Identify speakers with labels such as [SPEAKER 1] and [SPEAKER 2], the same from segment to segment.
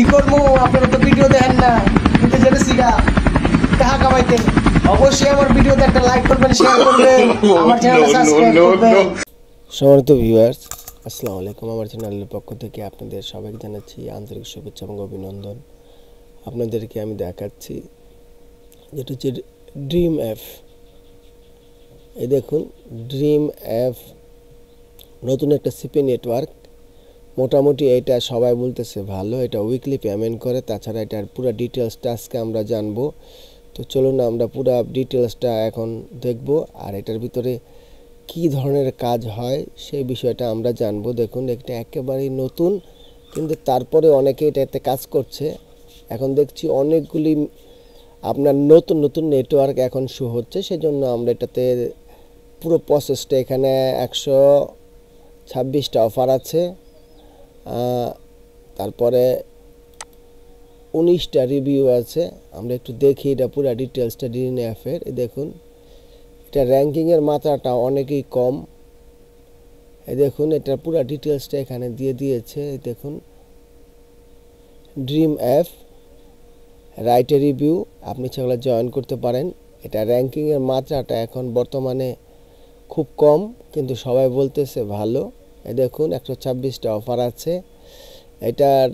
[SPEAKER 1] কি করবো, আপনারা তো ভিডিও দেখেন না, কিন্তু যেটা শিখা টাকা কামাইতে অবশ্যই আমার ভিডিওতে একটা লাইক করবেন, শেয়ার করবেন, আমার চ্যানেলটা সাবস্ক্রাইব করবেন।
[SPEAKER 2] সম্মানিত ভিউয়ার্স, আসসালামু আলাইকুম। আমার চ্যানেলের পক্ষ থেকে আপনাদের সবাইকে জানাচ্ছি আন্তরিক শুভেচ্ছা এবং অভিনন্দন। আপনাদেরকে আমি দেখাচ্ছি যেটা হচ্ছে ড্রিম অ্যাপ। এই দেখুন, ড্রিম অ্যাপ নতুন একটা সিপি নেটওয়ার্ক। মোটামুটি এটা সবাই বলতেছে ভালো, এটা উইকলি পেমেন্ট করে। তাছাড়া এটার পুরো ডিটেলসটা আজকে আমরা জানবো। তো চলুন আমরা পুরো ডিটেলসটা এখন দেখব, আর এটার ভিতরে কী ধরনের কাজ হয় সেই বিষয়টা আমরা জানবো। দেখুন, এটা একেবারেই নতুন, কিন্তু তারপরে অনেকে এটাতে কাজ করছে। এখন দেখছি অনেকগুলি আপনার নতুন নতুন নেটওয়ার্ক এখন শো হচ্ছে, সেজন্য আমরা এটাতে পুরো প্রসেসটা, এখানে 126টা অফার আছে, তারপরে 19টা রিভিউ আছে। আমরা একটু দেখি এটা পুরো ডিটেলসটা ড্রিম অ্যাপের। দেখুন, এটা র্যাঙ্কিংয়ের মাত্রাটা অনেকই কম। এই দেখুন, এটার পুরো ডিটেলসটা এখানে দিয়ে দিয়েছে। দেখুন, dream app write a review, আপনি সেগুলো জয়েন করতে পারেন। এটা র্যাঙ্কিংয়ের মাত্রাটা এখন বর্তমানে খুব কম, কিন্তু সবাই বলতেছে ভালো। এই দেখুন, 126টা অফার আছে। এটার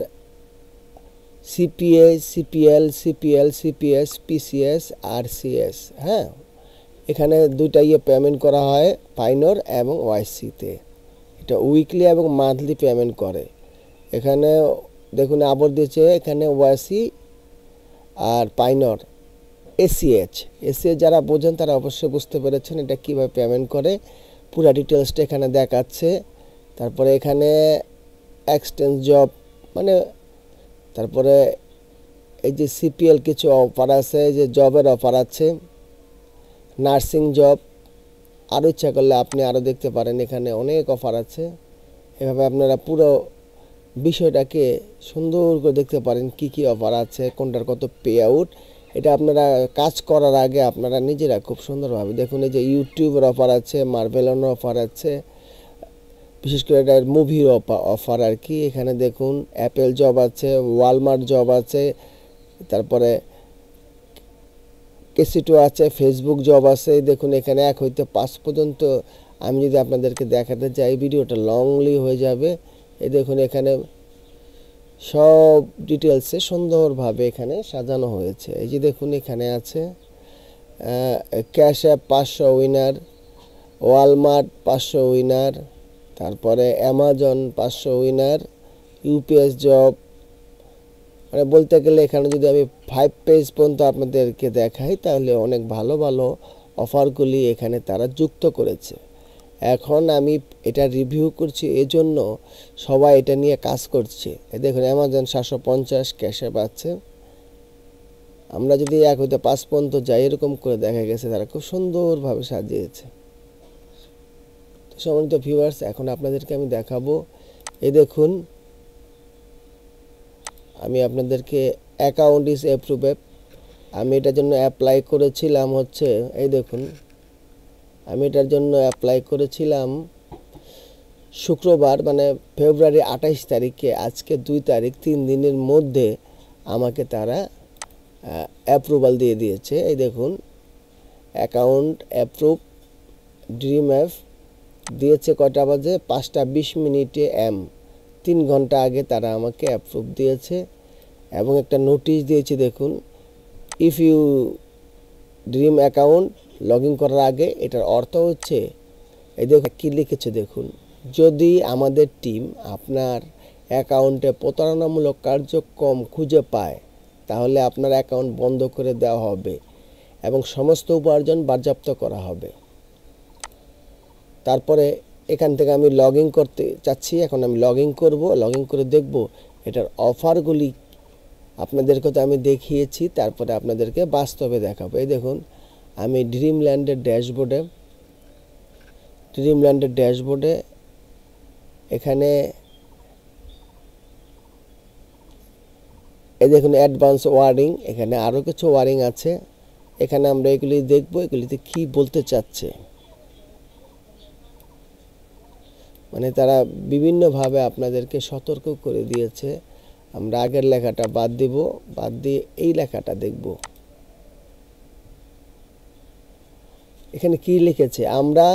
[SPEAKER 2] CPA, CPL, CPL, CPS, PCS আর সিএস, হ্যাঁ, এখানে দুইটা পেমেন্ট করা হয়, পাইনর এবং ওয়াইসিতে। এটা উইকলি এবং মান্থলি পেমেন্ট করে। এখানে দেখুন আবার দিয়েছে, এখানে ওয়াইসি আর পাইনর, এসিএইচ যারা বোঝেন তারা অবশ্যই বুঝতে পেরেছেন এটা কীভাবে পেমেন্ট করে। পুরো ডিটেলসটা এখানে দেখাচ্ছে। তারপরে এখানে এক্সটেন্স জব, মানে তারপরে এই যে সিপিএল কিছু অফার আছে, যে জবের অফার আছে, নার্সিং জব, আরও ইচ্ছা করলে আপনি আরও দেখতে পারেন, এখানে অনেক অফার আছে। এভাবে আপনারা পুরো বিষয়টাকে সুন্দর করে দেখতে পারেন, কি কি অফার আছে, কোনটার কত পে আউট। এটা আপনারা কাজ করার আগে আপনারা নিজেরা খুব সুন্দরভাবে দেখুন। এই যে ইউটিউবের অফার আছে, মার্ভেলনের অফার আছে, বিশেষ করে এটার মুভির অফার আর কি। এখানে দেখুন অ্যাপেল জব আছে, ওয়ালমার্ট জব আছে, তারপরে কেসিটো আছে, ফেসবুক জব আছে। দেখুন, এখানে 1 হইতে 5 পর্যন্ত। আমি যদি আপনাদেরকে দেখাতে চাই, ভিডিওটা লংলি হয়ে যাবে। এই দেখুন, এখানে সব ডিটেলসে সুন্দরভাবে এখানে সাজানো হয়েছে। এই যে দেখুন, এখানে আছে cash app 500 winner, Walmart 500 winner, তারপরে অ্যামাজন 500 উইনার, ইউপিএস জব। মানে বলতে গেলে এখানে যদি আমি 5 পেজ পর্যন্ত আপনাদেরকে দেখাই, তাহলে অনেক ভালো ভালো অফারগুলি এখানে তারা যুক্ত করেছে। এখন আমি এটা রিভিউ করছি, এজন্য সবাই এটা নিয়ে কাজ করছে। দেখুন, অ্যামাজন 750 ক্যাশে পাচ্ছে। আমরা যদি 1 হইতে 5 পর্যন্ত যাই, এরকম করে দেখা গেছে তারা খুব সুন্দরভাবে সাজিয়েছে। তো সম্মানিত ভিউয়ার্স, এখন আপনাদেরকে আমি দেখাবো। এই দেখুন, আমি আপনাদেরকে অ্যাকাউন্ট ইজ অ্যাপ্রুভ অ্যাপ, আমি এটার জন্য অ্যাপ্লাই করেছিলাম হচ্ছে, এই দেখুন, আমি এটার জন্য অ্যাপ্লাই করেছিলাম শুক্রবার, মানে ফেব্রুয়ারি 28 তারিখে। আজকে 2 তারিখ, 3 দিনের মধ্যে আমাকে তারা অ্যাপ্রুভাল দিয়ে দিয়েছে। এই দেখুন, অ্যাকাউন্ট অ্যাপ্রুভ, ড্রিম অ্যাপ দিয়েছে কয়টা বাজে, 5টা 20 মিনিটে 3 ঘন্টা আগে তারা আমাকে অ্যাপ্রুভ দিয়েছে। এবং একটা নোটিশ দিয়েছে, দেখুন, if you dream account log in করার আগে। এটার অর্থ হচ্ছে, এই দেখুন কী লিখেছে, দেখুন, যদি আমাদের টিম আপনার অ্যাকাউন্টে প্রতারণামূলক কার্যক্রম খুঁজে পায়, তাহলে আপনার অ্যাকাউন্ট বন্ধ করে দেওয়া হবে এবং সমস্ত উপার্জন বাজেয়াপ্ত করা হবে। তারপরে এখান থেকে আমি লগ ইন করতে চাচ্ছি। এখন আমি লগ ইন করবো, লগ ইন করে দেখব এটার অফারগুলি আপনাদেরকে তো আমি দেখিয়েছি, তারপরে আপনাদেরকে বাস্তবে দেখাবো। এই দেখুন, আমি ড্রিমল্যান্ডের ড্যাশবোর্ডে এখানে এই দেখুন অ্যাডভান্স ওয়ার্ডিং, এখানে আরও কিছু ওয়ার্ডিং আছে। এখানে আমরা এগুলি দেখব, এগুলিতে কি বলতে চাচ্ছে। মানে তারা বিভিন্নভাবে আপনাদেরকে সতর্ক করে দিয়েছে। আমরা আগের লেখাটা বাদ দিব, বাদ দিয়ে এই লেখাটা দেখব। এখানে কি লিখেছে, আমরা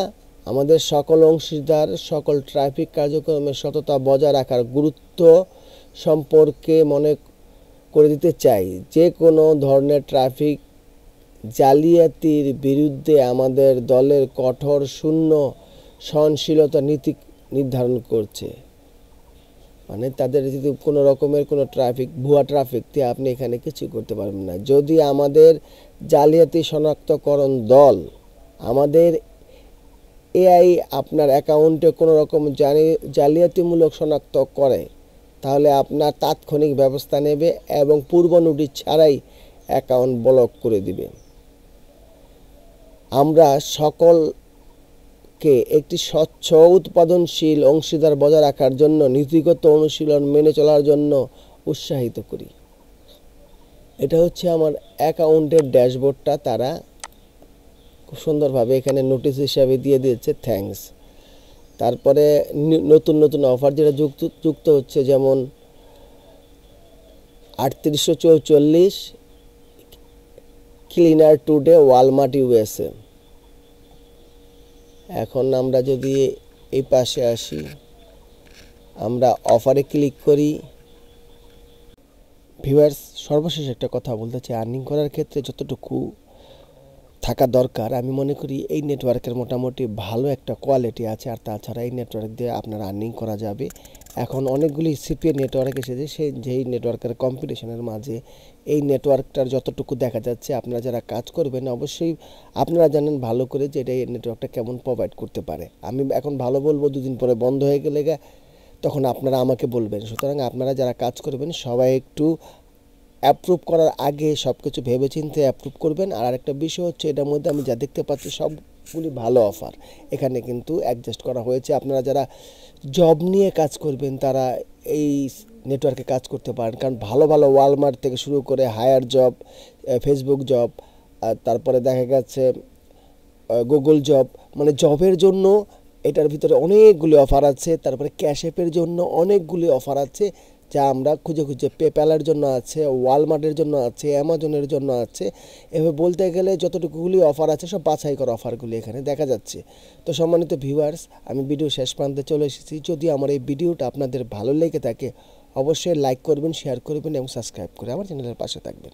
[SPEAKER 2] আমাদের সকল অংশীদার সকল ট্রাফিক কার্যক্রমে সততা বজায় রাখার গুরুত্ব সম্পর্কে মনে করে দিতে চাই। যে কোনো ধরনের ট্রাফিক জালিয়াতির বিরুদ্ধে আমাদের দলের কঠোর শূন্য সহনশীলতা নীতি নির্ধারণ করছে। মানে তাদের যদি কোনো রকমের কোনো ট্রাফিক ভুয়া ট্রাফিক দিয়ে আপনি এখানে কিছু করতে পারবেন না। যদি আমাদের জালিয়াতি শনাক্তকরণ দল আমাদের এআই আপনার অ্যাকাউন্টে কোনো রকম জালিয়াতিমূলক শনাক্ত করে, তাহলে আপনার তাৎক্ষণিক ব্যবস্থা নেবে এবং পূর্ব নোটিশ ছাড়াই অ্যাকাউন্ট ব্লক করে দিবে। আমরা সকলকে একটি স্বচ্ছ উৎপাদনশীল অংশীদার বজায় রাখার জন্য নীতিগত অনুশীলন মেনে চলার জন্য উৎসাহিত করি। এটা হচ্ছে আমার অ্যাকাউন্টের ড্যাশবোর্ডটা তারা খুব সুন্দরভাবে এখানে নোটিশ হিসাবে দিয়ে দিয়েছে, থ্যাঙ্কস। তারপরে নতুন নতুন অফার যেটা যুক্ত হচ্ছে, যেমন 3844 ক্লিনার টুডে ওয়ালমার্ট ইউএসএ। এখন আমরা যদি এই পাশে আসি, আমরা অফারে ক্লিক করি। ভিউয়ার্স, সর্বশেষ একটা কথা বলতে চাই, আর্নিং করার ক্ষেত্রে যতটুকু থাকা দরকার আমি মনে করি এই নেটওয়ার্কের মোটামুটি ভালো একটা কোয়ালিটি আছে। আর তাছাড়া এই নেটওয়ার্ক দিয়ে আপনার আর্নিং করা যাবে। এখন অনেকগুলি সিপিএ নেটওয়ার্ক এসেছে, যেই নেটওয়ার্কের কম্পিটিশনের মাঝে এই নেটওয়ার্কটার যতটুকু দেখা যাচ্ছে, আপনারা যারা কাজ করবেন অবশ্যই আপনারা জানেন ভালো করে যে এটা এই নেটওয়ার্কটা কেমন প্রোভাইড করতে পারে। আমি এখন ভালো বলবো, দুদিন পরে বন্ধ হয়ে গেলে তখন আপনারা আমাকে বলবেন। সুতরাং আপনারা যারা কাজ করবেন সবাই একটু অ্যাপ্রুভ করার আগে সব কিছু ভেবেচিন্তে অ্যাপ্রুভ করবেন। আর আরেকটা বিষয় হচ্ছে, এটার মধ্যে আমি যা দেখতে পাচ্ছি সবগুলি ভালো অফার এখানে কিন্তু অ্যাডজাস্ট করা হয়েছে। আপনারা যারা জব নিয়ে কাজ করবেন তারা এই নেটওয়ার্কে কাজ করতে পারেন, কারণ ভালো ভালো ওয়ালমার্ট থেকে শুরু করে হায়ার জব, ফেসবুক জব, তারপরে দেখা গেছে গুগল জব, মানে জবের জন্য এটার ভিতরে অনেকগুলি অফার আছে। তারপরে ক্যাশ অ্যাপের জন্য অনেকগুলি অফার আছে, যা আমরা খুঁজে খুঁজে, পেপ্যালের জন্য আছে, ওয়ালমার্টের জন্য আছে, অ্যামাজনের জন্য আছে। এভাবে বলতে গেলে যতটুকুগুলি অফার আছে সব বাছাই করা অফারগুলি এখানে দেখা যাচ্ছে। তো সম্মানিত ভিউয়ার্স, আমি ভিডিও শেষ প্রান্তে চলে এসেছি। যদি আমার এই ভিডিওটা আপনাদের ভালো লেগে থাকে অবশ্যই লাইক করবেন, শেয়ার করবেন এবং সাবস্ক্রাইব করে আমার চ্যানেলের পাশে থাকবেন।